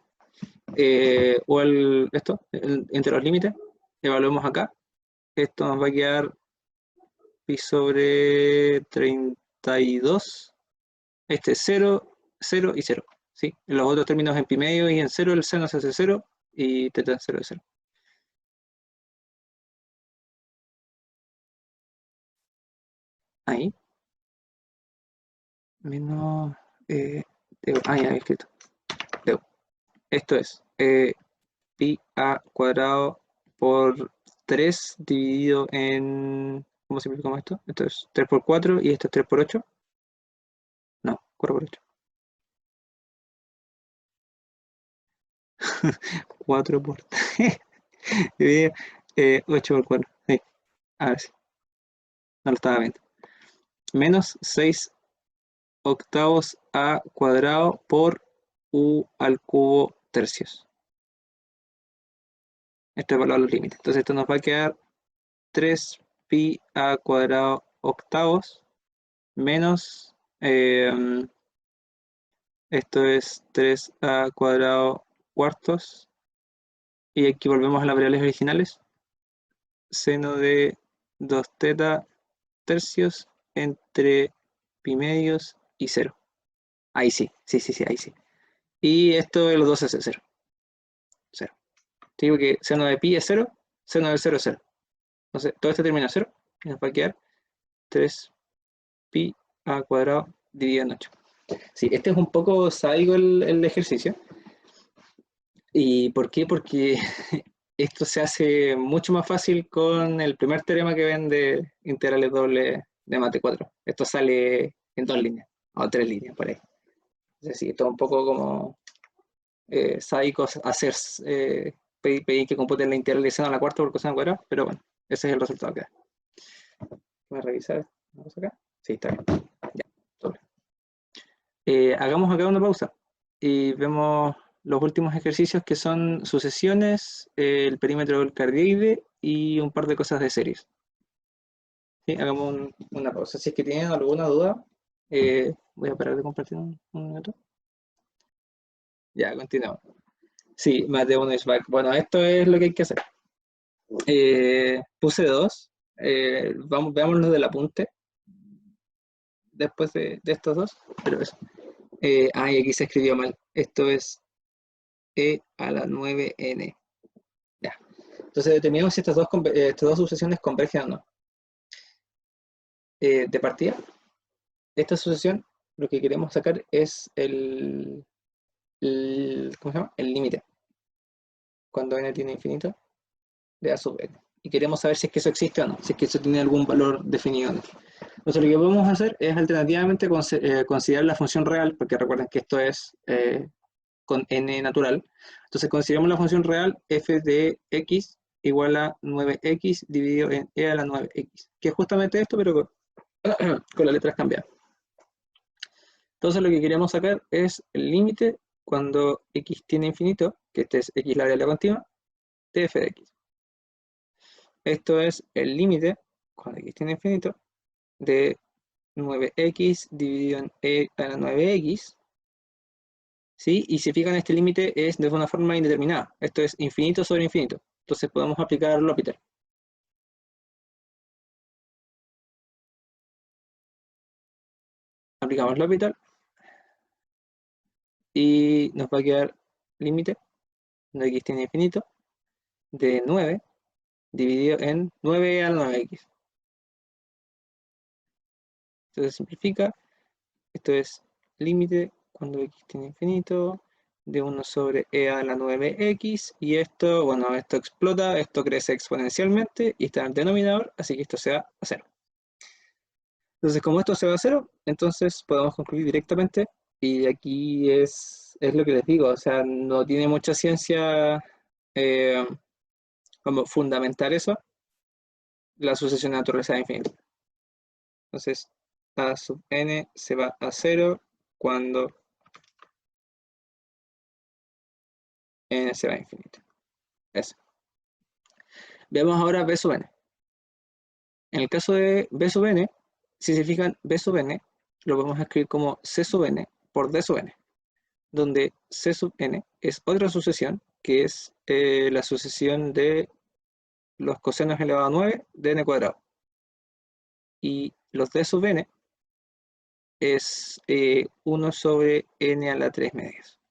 Entre los límites, evaluemos acá. Esto nos va a quedar pi sobre 32. Este es 0, 0 y 0. ¿Sí? En los otros términos en pi medio y en 0, el seno se hace 0 y teta 0 es 0. Ahí. Menos... ya había escrito. Esto es pi² por 3 dividido en... ¿Cómo simplificamos esto? Esto es 3 por 4 y esto es 3 por 8. No, 4 por 8. 4 por 3 dividido 8 por 4. Sí, a ver si. No lo estaba viendo. Menos 6 octavos a² por u al cubo tercios. Esto es evaluar los límites. Entonces esto nos va a quedar 3 pi a cuadrado octavos menos, esto es 3 a cuadrado cuartos, y aquí volvemos a las variables originales, seno de 2 teta tercios entre pi medios y 0. Ahí sí, ahí sí. Y esto de los dos es 0. 0. Te digo que seno de pi es 0, seno de 0 es 0. Entonces, todo esto termina en 0 y nos va a quedar 3 pi a cuadrado dividido en 8. Sí, este es un poco sádico el ejercicio. ¿Y por qué? Porque esto se hace mucho más fácil con el primer teorema que ven de integrales dobles de mate 4. Esto sale en 2 líneas, o 3 líneas por ahí. Es decir, esto es un poco como sádico hacer, pedir que computen la integral de seno a la cuarta por coseno cuadrado, pero bueno, ese es el resultado que da. Voy a revisar. ¿Vamos acá? Sí, está bien. Ya, doble. Hagamos acá una pausa y vemos los últimos ejercicios que son sucesiones, el perímetro del cardioide y un par de cosas de series. ¿Sí? Hagamos una pausa. Si es que tienen alguna duda, voy a parar de compartir un minuto. Ya, continuamos. Sí, más de uno es back. Bueno, esto es lo que hay que hacer. Puse 2. Veamos los del apunte. Después de estos dos. Pero eso. Y aquí se escribió mal. Esto es E a la 9n. Ya. Entonces determinamos si estas dos sucesiones convergen o no. De partida, esta sucesión, lo que queremos sacar es ¿cómo se llama? El límite. Cuando n tiene infinito, de a sub n. Y queremos saber si es que eso existe o no, si es que eso tiene algún valor definido o no. Entonces lo que podemos hacer es alternativamente considerar la función real, porque recuerden que esto es con n natural. Entonces consideramos la función real f de x igual a 9x dividido en e a la 9x, que es justamente esto, pero con las letras cambiadas. Entonces lo que queremos sacar es el límite cuando x tiene infinito, que este es x la variable continua, de f de x. Esto es el límite cuando x tiene infinito de 9x dividido en e a la 9x, ¿sí? Y si fijan, este límite es de una forma indeterminada. Esto es infinito sobre infinito. Entonces podemos aplicar L'Hopital. Aplicamos L'Hopital y nos va a quedar límite de x tiene infinito de 9 dividido en 9 a la 9x. Entonces simplifica. Esto es límite cuando x tiene infinito de 1 sobre e a la 9x, y esto, bueno, esto explota, esto crece exponencialmente y está en el denominador, así que esto se va a 0. Entonces, como esto se va a 0, entonces podemos concluir directamente, y aquí es lo que les digo, o sea, no tiene mucha ciencia como fundamentar eso, la sucesión de naturaleza de infinito. Entonces, a sub n se va a 0 cuando n se va a infinito. Eso. Veamos ahora B sub n. En el caso de B sub n, si se fijan, B sub n lo vamos a escribir como C sub n por D sub n, donde C sub n es otra sucesión, que es la sucesión de los cosenos elevado a 9 de n cuadrado. Y los D sub n es 1 sobre n a la 3 medios.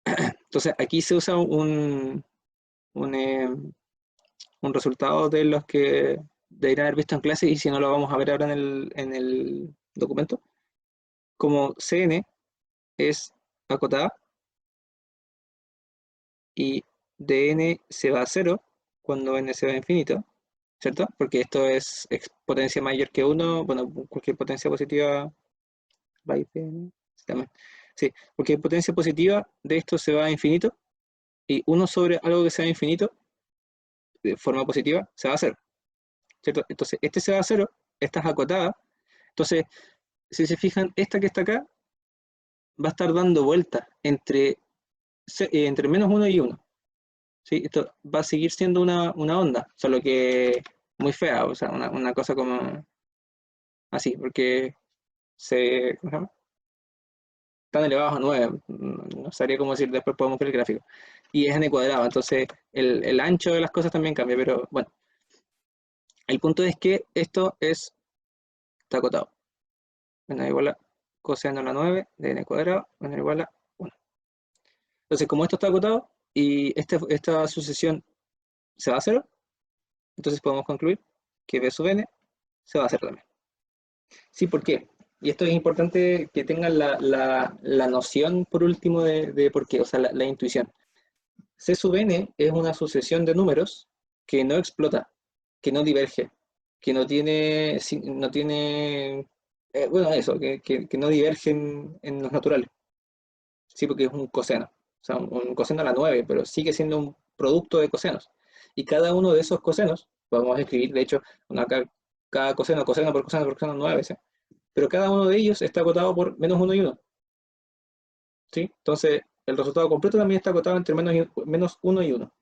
Entonces aquí se usa un resultado de los que deberían haber visto en clase, y si no lo vamos a ver ahora en el documento, como Cn es acotada y dn se va a 0 cuando n se va a infinito, ¿cierto? Porque esto es potencia mayor que 1, bueno, cualquier potencia positiva va a ir también. Sí, porque potencia positiva de esto se va a infinito, y 1 sobre algo que sea infinito de forma positiva se va a 0, ¿cierto? Entonces este se va a 0, esta es acotada. Entonces, si se fijan, esta que está acá va a estar dando vueltas entre entre menos 1 y 1. ¿Sí? Esto va a seguir siendo una onda, solo que muy fea, o sea, una cosa como así, porque ¿cómo se llama? Están elevados a 9, no sabría cómo decir, después podemos ver el gráfico. Y es n cuadrado, entonces el ancho de las cosas también cambia, pero bueno. El punto es que esto está acotado. Menor o igual a coseno a la 9 de n cuadrado, menor o igual a 1. Entonces, como esto está acotado y esta sucesión se va a 0, entonces podemos concluir que b sub n se va a hacer también. Sí, ¿por qué? Y esto es importante que tengan la noción, por último, de por qué, o sea, la intuición. C sub n es una sucesión de números que no explota, que no diverge, que no tiene, bueno, eso, que no divergen en los naturales. Sí, porque es un coseno. O sea, un coseno a la 9, pero sigue siendo un producto de cosenos. Y cada uno de esos cosenos, vamos a escribir, de hecho, cada coseno, coseno por coseno, 9 veces. Pero cada uno de ellos está acotado por menos 1 y 1. ¿Sí? Entonces, el resultado completo también está acotado entre menos 1 y 1.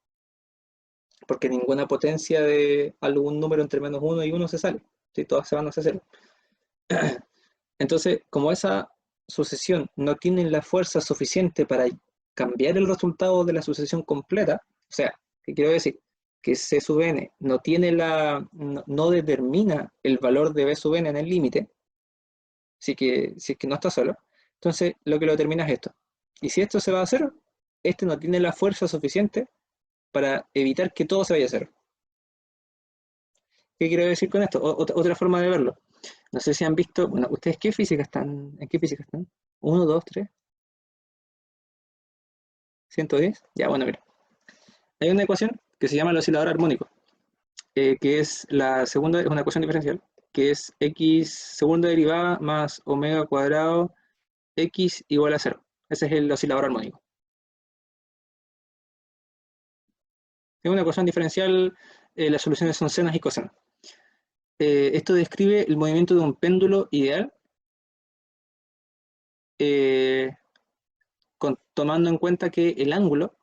Porque ninguna potencia de algún número entre menos 1 y 1 se sale. ¿Sí? Todas se van hacia 0. Entonces, como esa sucesión no tiene la fuerza suficiente para cambiar el resultado de la sucesión completa, o sea, ¿qué quiero decir? Que C sub n no tiene no determina el valor de B sub n en el límite, si es que no está solo, entonces lo que lo determina es esto. Y si esto se va a 0, este no tiene la fuerza suficiente para evitar que todo se vaya a 0. ¿Qué quiero decir con esto? Otra forma de verlo. No sé si han visto, bueno, ¿ustedes qué física están? ¿En qué física están? ¿1, 2, 3? ¿110? Ya, bueno, mira. Hay una ecuación que se llama el oscilador armónico, que es la segunda, es una ecuación diferencial, que es x segunda derivada más omega cuadrado x igual a 0. Ese es el oscilador armónico. Es una ecuación diferencial, las soluciones son senos y cosenos. Esto describe el movimiento de un péndulo ideal, tomando en cuenta que el ángulo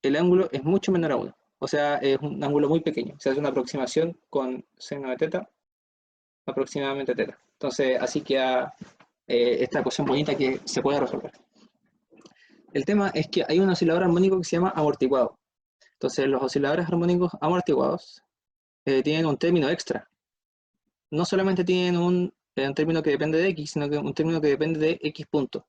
es mucho menor a 1. O sea, es un ángulo muy pequeño. Se hace una aproximación con seno de teta, aproximadamente teta. Entonces, así queda esta ecuación bonita que se puede resolver. El tema es que hay un oscilador armónico que se llama amortiguado. Entonces, los osciladores armónicos amortiguados tienen un término extra. No solamente tienen un término que depende de x, sino que un término que depende de x punto.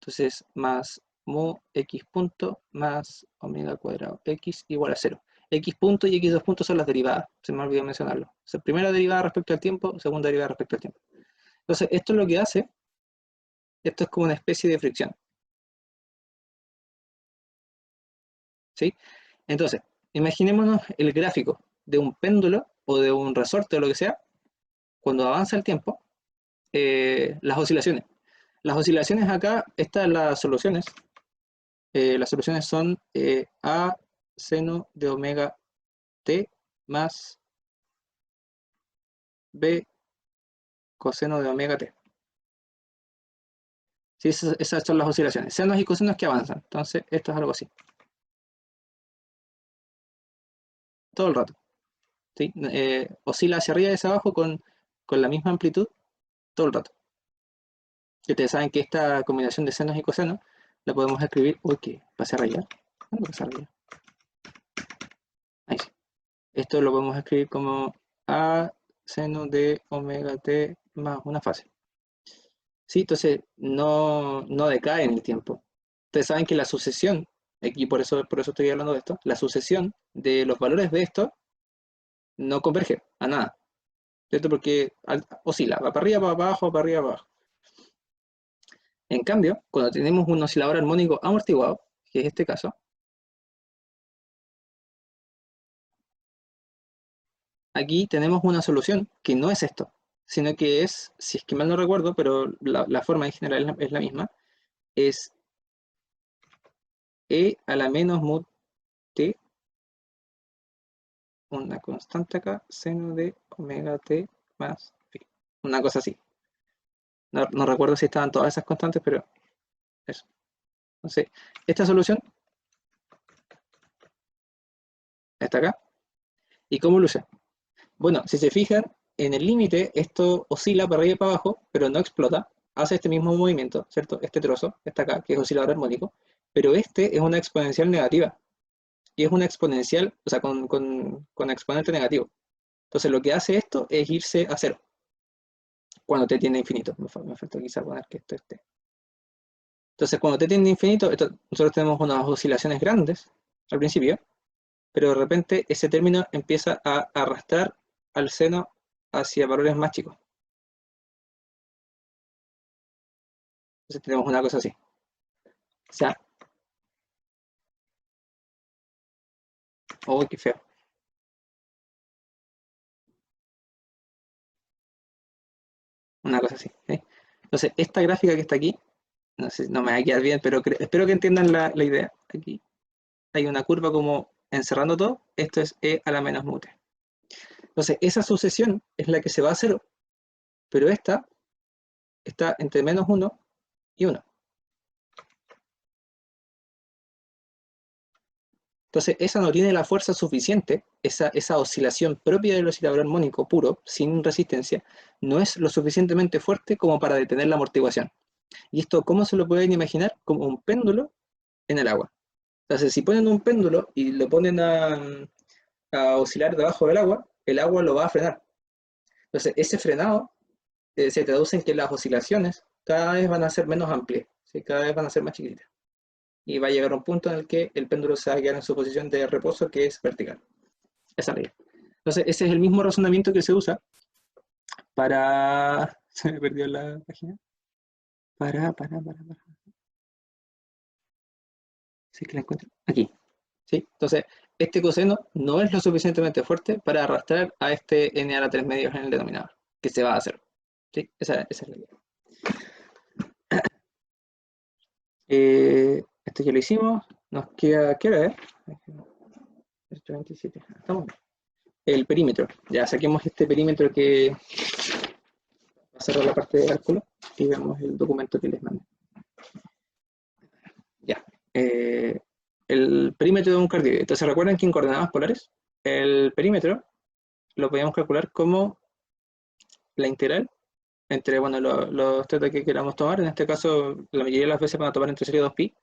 Entonces, más mu x punto más omega cuadrado x igual a 0. X punto y x2 puntos son las derivadas, se me olvidó mencionarlo. O sea, primera derivada respecto al tiempo, segunda derivada respecto al tiempo. Entonces, esto es lo que hace, esto es como una especie de fricción. ¿Sí? Entonces, imaginémonos el gráfico de un péndulo o de un resorte o lo que sea, cuando avanza el tiempo, las oscilaciones. Las oscilaciones acá, estas las soluciones. Las soluciones son a seno de omega t más b coseno de omega t. Sí, esas son las oscilaciones. Senos y cosenos que avanzan. Entonces, esto es algo así. Todo el rato. ¿Sí? Oscila hacia arriba y hacia abajo con la misma amplitud todo el rato. Y ustedes saben que esta combinación de senos y cosenos la podemos escribir. Uy, que pasé a rayar. ¿Cuándo pasé a rayar? Ahí sí. Esto lo podemos escribir como a seno de omega t más una fase. Sí, entonces no decae en el tiempo. Ustedes saben que la sucesión, aquí por eso estoy hablando de esto, la sucesión de los valores de esto no converge a nada, ¿cierto? Porque oscila, va para arriba, para abajo, para arriba, para abajo. En cambio, cuando tenemos un oscilador armónico amortiguado, que es este caso, aquí tenemos una solución que no es esto, sino que es, si es que mal no recuerdo, pero la forma en general es la misma, es e a la menos mod t, una constante acá, seno de omega t más phi. Una cosa así. No recuerdo si estaban todas esas constantes, pero Eso. Entonces, esta solución está acá. ¿Y cómo luce? Bueno, si se fijan, en el límite esto oscila para arriba y para abajo, pero no explota. Hace este mismo movimiento, ¿cierto? Este trozo está acá, que es oscilador armónico, pero este es una exponencial negativa. Y es una exponencial, o sea, con exponente negativo. Entonces lo que hace esto es irse a cero, cuando t tiende a infinito. Me falta quizá poner que esto esté. Entonces cuando t tiende a infinito, nosotros tenemos unas oscilaciones grandes al principio, pero de repente ese término empieza a arrastrar al seno hacia valores más chicos. Entonces tenemos una cosa así. O sea, oh, qué feo. Una cosa así. ¿Sí? Entonces, esta gráfica que está aquí, no sé, no me va a quedar bien, pero espero que entiendan la idea. Aquí hay una curva como encerrando todo. Esto es e a la menos mute. Entonces, esa sucesión es la que se va a cero, pero esta está entre menos 1 y 1. Entonces, esa no tiene la fuerza suficiente, esa oscilación propia del oscilador armónico puro, sin resistencia, no es lo suficientemente fuerte como para detener la amortiguación. ¿Y esto cómo se lo pueden imaginar? Como un péndulo en el agua. Entonces, si ponen un péndulo y lo ponen a oscilar debajo del agua, el agua lo va a frenar. Entonces, ese frenado se traduce en que las oscilaciones cada vez van a ser menos amplias, ¿sí? Cada vez van a ser más chiquititas. Y va a llegar a un punto en el que el péndulo se va a quedar en su posición de reposo, que es vertical. Esa es la idea. Entonces, ese es el mismo razonamiento que se usa para... Se me perdió la página. Para. Sí que la encuentro. Aquí. ¿Sí? Entonces, este coseno no es lo suficientemente fuerte para arrastrar a este n a la 3 medios en el denominador, que se va a hacer. ¿Sí? Esa es la idea. Esto ya lo hicimos. Nos queda, ¿qué hora es? 27. Estamos bien. El perímetro. Ya saquemos este perímetro que va a cerrar la parte de cálculo y vemos el documento que les mandé. Ya. El perímetro de un cardioide. Entonces, ¿recuerdan que en coordenadas polares el perímetro lo podíamos calcular como la integral entre, bueno, los tetas que queramos tomar? En este caso, la mayoría de las veces van a tomar entre 0 y 2pi,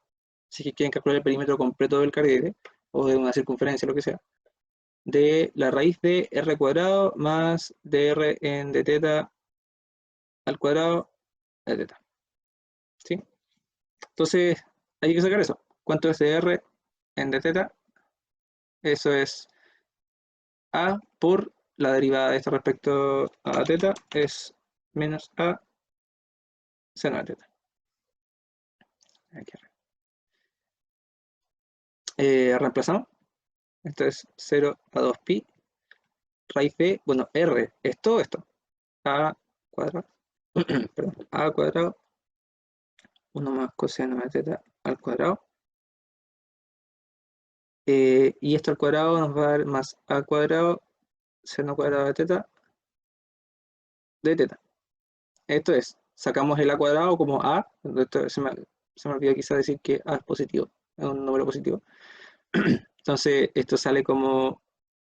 si quieren calcular el perímetro completo del cardioide, o de una circunferencia, lo que sea, de la raíz de r cuadrado más dr en d teta al cuadrado de teta. ¿Sí? Entonces, hay que sacar eso. ¿Cuánto es dr en d teta? Eso es a por la derivada de esto respecto a teta, es menos a seno de teta. Reemplazamos. Esto es 0 a 2pi. Raíz de, bueno, r es todo esto. A cuadrado, perdón, a cuadrado, 1 más coseno de teta al cuadrado. Y esto al cuadrado nos va a dar más a cuadrado, seno cuadrado de teta. Esto es, sacamos el a cuadrado como a, esto se me olvidó quizá decir que a es positivo, es un número positivo. Entonces esto sale como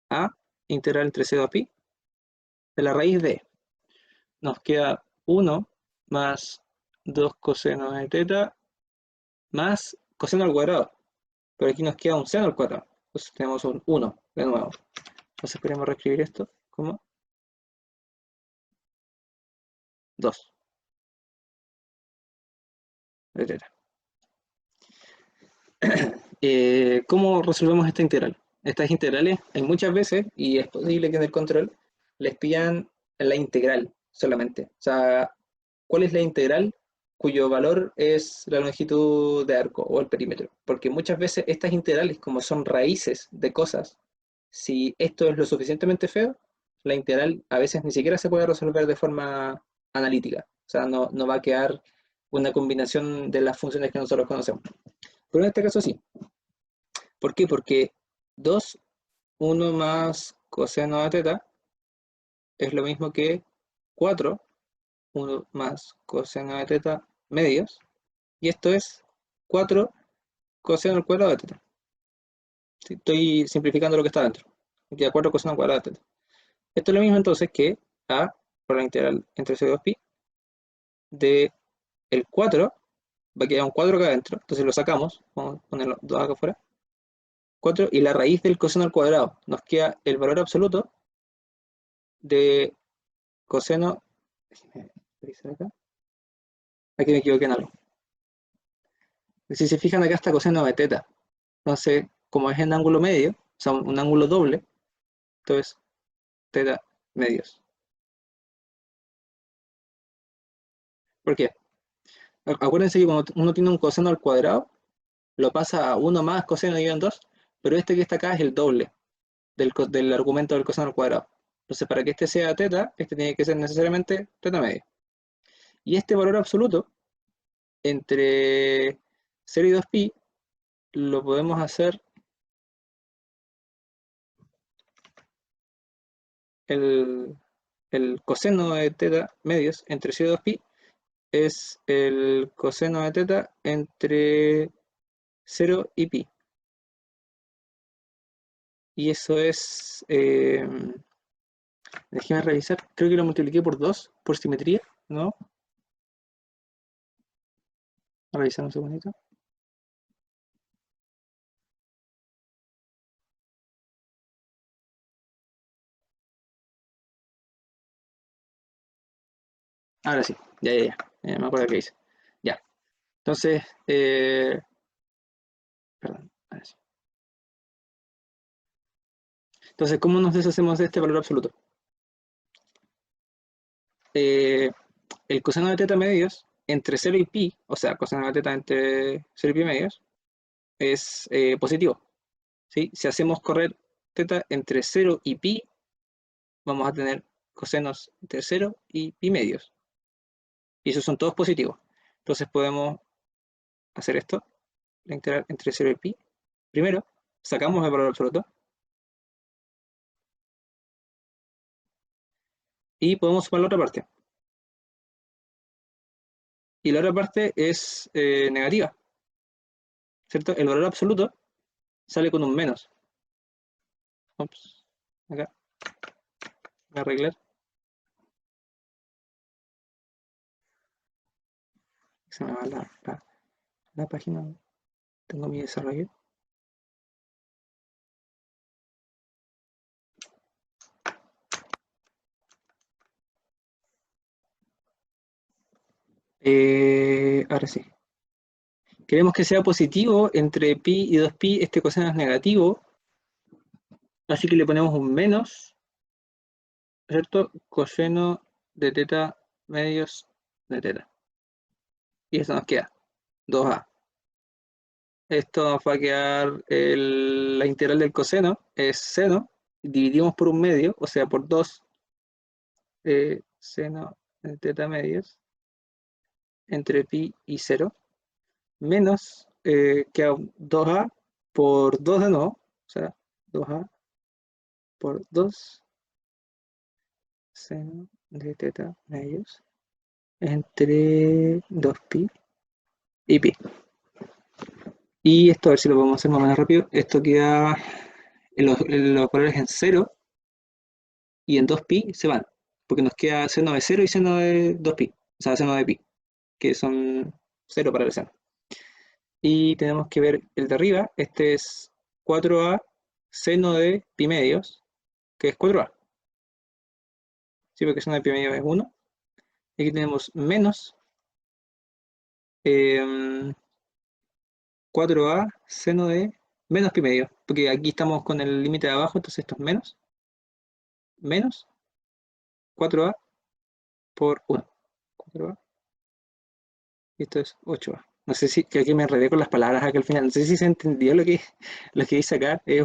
a integral entre 0 a pi de la raíz de, nos queda 1 más 2 coseno de teta más coseno al cuadrado, pero aquí nos queda un seno al cuadrado, entonces tenemos un 1 de nuevo. Entonces queremos reescribir esto como 2 de teta. ¿Cómo resolvemos esta integral? Estas integrales hay muchas veces, y es posible que en el control les pidan la integral solamente. O sea, ¿cuál es la integral cuyo valor es la longitud de arco o el perímetro? Porque muchas veces estas integrales, como son raíces de cosas, si esto es lo suficientemente feo, la integral a veces ni siquiera se puede resolver de forma analítica. O sea, no va a quedar una combinación de las funciones que nosotros conocemos. Pero en este caso sí. ¿Por qué? Porque 2, 1 más coseno de teta es lo mismo que 4, 1 más coseno de teta medios, Y esto es 4 coseno al cuadrado de teta. Sí, estoy simplificando lo que está dentro. Me queda 4 coseno al cuadrado de teta. Esto es lo mismo entonces que A por la integral entre c y 2pi de el 4, va a quedar un 4 acá adentro, entonces lo sacamos, vamos a ponerlo 2 acá afuera, 4, y la raíz del coseno al cuadrado, nos queda el valor absoluto de coseno, déjame revisar acá, aquí me equivoqué en algo. Si se fijan acá está coseno de teta, entonces como es en ángulo medio, o sea un ángulo doble, entonces teta medios. ¿Por qué? Acuérdense que cuando uno tiene un coseno al cuadrado, lo pasa a 1 más coseno dividido en 2, pero este que está acá es el doble del argumento del coseno al cuadrado. Entonces, para que este sea teta, este tiene que ser necesariamente teta medio. Y este valor absoluto, entre 0 y 2pi, lo podemos hacer el coseno de teta medios entre 0 y 2pi, es el coseno de teta entre 0 y pi. Y eso es, déjeme revisar, creo que lo multipliqué por 2, por simetría, ¿no? A revisar un segundito. Ahora sí, ya me acuerdo qué hice. Ya, entonces, perdón, ahora sí. Entonces, ¿cómo nos deshacemos de este valor absoluto? El coseno de teta medios entre 0 y pi, o sea, coseno de teta entre 0 y pi medios, es positivo. ¿Sí? Si hacemos correr teta entre 0 y pi, vamos a tener cosenos entre 0 y pi medios. Y esos son todos positivos. Entonces podemos hacer esto, la integral entre 0 y pi. Primero, sacamos el valor absoluto. Y podemos sumar la otra parte. Y la otra parte es negativa, ¿cierto? El valor absoluto sale con un menos. Ups, acá. Voy a arreglar. Se me va la página. Tengo mi desarrollo. Ahora sí. Queremos que sea positivo entre pi y 2pi. Este coseno es negativo. Así que le ponemos un menos, ¿cierto? Coseno de teta medios de teta. Y eso nos queda 2a. Esto nos va a quedar la integral del coseno, es seno, dividimos por un medio, o sea, por 2 seno de teta medios entre pi y 0, menos queda 2a por 2 de nuevo, o sea, 2a por 2 seno de teta medios entre 2pi y pi. Y esto, a ver si lo podemos hacer más o menos rápido, esto queda los valores en 0 y en 2pi se van, porque nos queda seno de 0 y seno de 2pi, o sea, seno de pi, que son 0 para el seno. Y tenemos que ver el de arriba, este es 4a seno de pi medios, que es 4a. Sí, porque seno de pi medios es 1. Y aquí tenemos menos 4a seno de menos pi medios, porque aquí estamos con el límite de abajo, entonces esto es menos 4a por 1. 4a. Y esto es 8a. No sé si, que aquí me enredé con las palabras acá al final. No sé si se entendió lo que dice acá. Es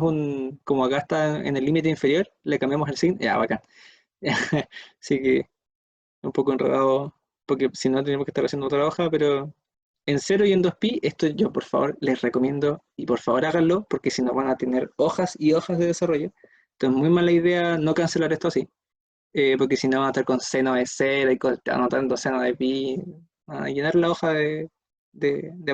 como acá está en el límite inferior, le cambiamos el signo. Ya, bacán. Así que un poco enredado, porque si no tenemos que estar haciendo otra hoja, pero en 0 y en 2pi, esto yo por favor les recomiendo, y por favor háganlo, porque si no van a tener hojas y hojas de desarrollo. Entonces, muy mala idea no cancelar esto así. Porque si no van a estar con seno de 0 y anotando seno de pi, van a llenar la hoja de de